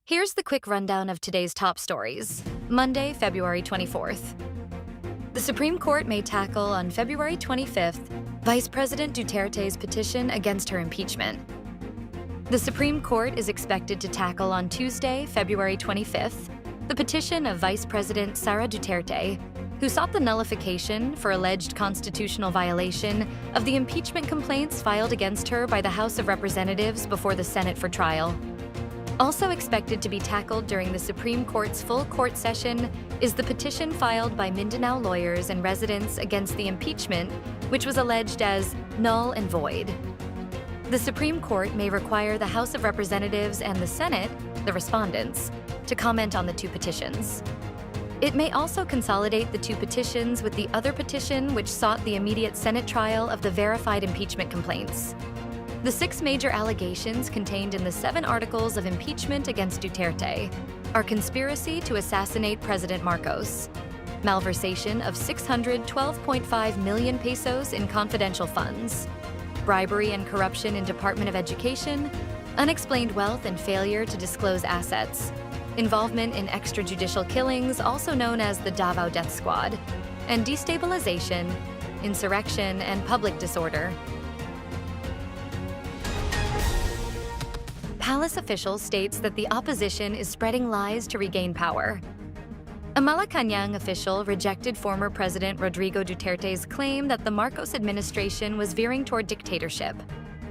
Here's the quick rundown of today's top stories. Monday, February 24th. The Supreme Court may tackle on February 25th Vice President Duterte's petition against her impeachment. The Supreme Court is expected to tackle on Tuesday, February 25th, the petition of Vice President Sara Duterte, who sought the nullification for alleged constitutional violation of the impeachment complaints filed against her by the House of Representatives before the Senate for trial. Also expected to be tackled during the Supreme Court's full court session is the petition filed by Mindanao lawyers and residents against the impeachment, which was alleged as null and void. The Supreme Court may require the House of Representatives and the Senate, the respondents, to comment on the two petitions. It may also consolidate the two petitions with the other petition which sought the immediate Senate trial of the verified impeachment complaints. The 6 major allegations contained in the 7 articles of impeachment against Duterte are conspiracy to assassinate President Marcos, malversation of 612.5 million pesos in confidential funds, bribery and corruption in Department of Education, unexplained wealth and failure to disclose assets, involvement in extrajudicial killings, also known as the Davao Death Squad, and destabilization, insurrection, and public disorder. Palace official states that the opposition is spreading lies to regain power. A Malacanang official rejected former President Rodrigo Duterte's claim that the Marcos administration was veering toward dictatorship,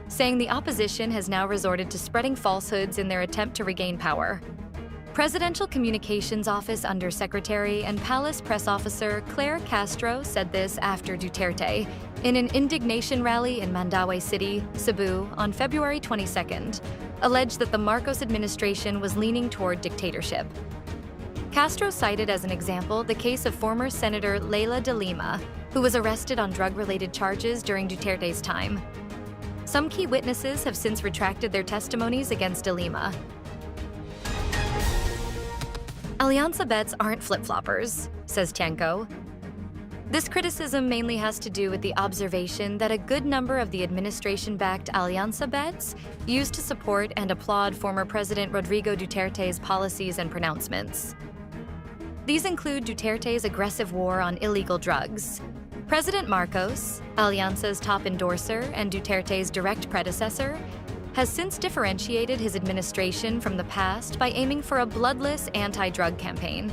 saying the opposition has now resorted to spreading falsehoods in their attempt to regain power. Presidential Communications Office Undersecretary and Palace Press Officer Claire Castro said this after Duterte, in an indignation rally in Mandaue City, Cebu, on February 22nd, alleged that the Marcos administration was leaning toward dictatorship. Castro cited as an example the case of former Senator Leila de Lima, who was arrested on drug-related charges during Duterte's time. Some key witnesses have since retracted their testimonies against de Lima. Alyansa bets aren't flip-floppers, says Tiangco. This criticism mainly has to do with the observation that a good number of the administration-backed Alyansa bets used to support and applaud former President Rodrigo Duterte's policies and pronouncements. These include Duterte's aggressive war on illegal drugs. President Marcos, Alyansa's top endorser and Duterte's direct predecessor, has since differentiated his administration from the past by aiming for a bloodless anti-drug campaign.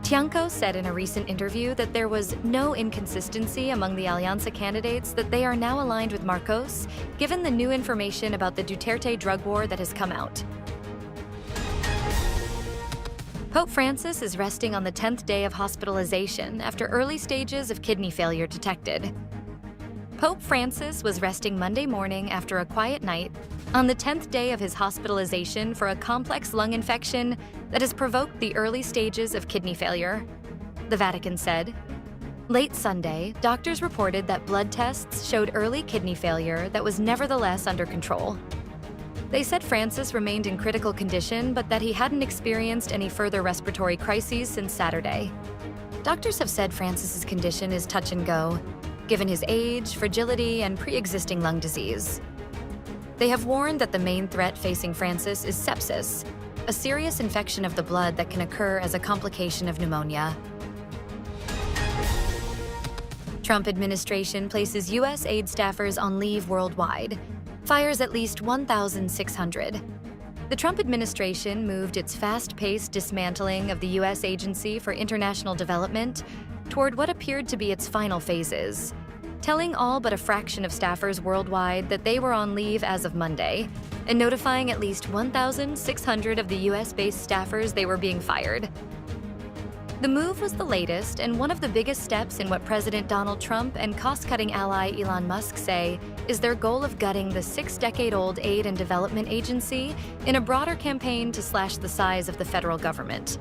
Tiangco said in a recent interview that there was no inconsistency among the Alyansa candidates, that they are now aligned with Marcos, given the new information about the Duterte drug war that has come out. Pope Francis is resting on the 10th day of hospitalization after early stages of kidney failure detected. Pope Francis was resting Monday morning after a quiet night on the 10th day of his hospitalization for a complex lung infection that has provoked the early stages of kidney failure, the Vatican said. Late Sunday, doctors reported that blood tests showed early kidney failure that was nevertheless under control. They said Francis remained in critical condition, but that he hadn't experienced any further respiratory crises since Saturday. Doctors have said Francis's condition is touch and go, given his age, fragility, and pre-existing lung disease. They have warned that the main threat facing Francis is sepsis, a serious infection of the blood that can occur as a complication of pneumonia. Trump administration places USAID staffers on leave worldwide, fires at least 1,600. The Trump administration moved its fast-paced dismantling of the U.S. Agency for International Development toward what appeared to be its final phases, telling all but a fraction of staffers worldwide that they were on leave as of Monday, and notifying at least 1,600 of the U.S.-based staffers they were being fired. The move was the latest and one of the biggest steps in what President Donald Trump and cost-cutting ally Elon Musk say is their goal of gutting the 6-decade-old aid and development agency in a broader campaign to slash the size of the federal government.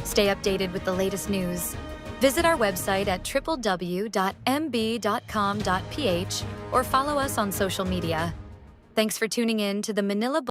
Stay updated with the latest news. Visit our website at www.mb.com.ph or follow us on social media. Thanks for tuning in to the Manila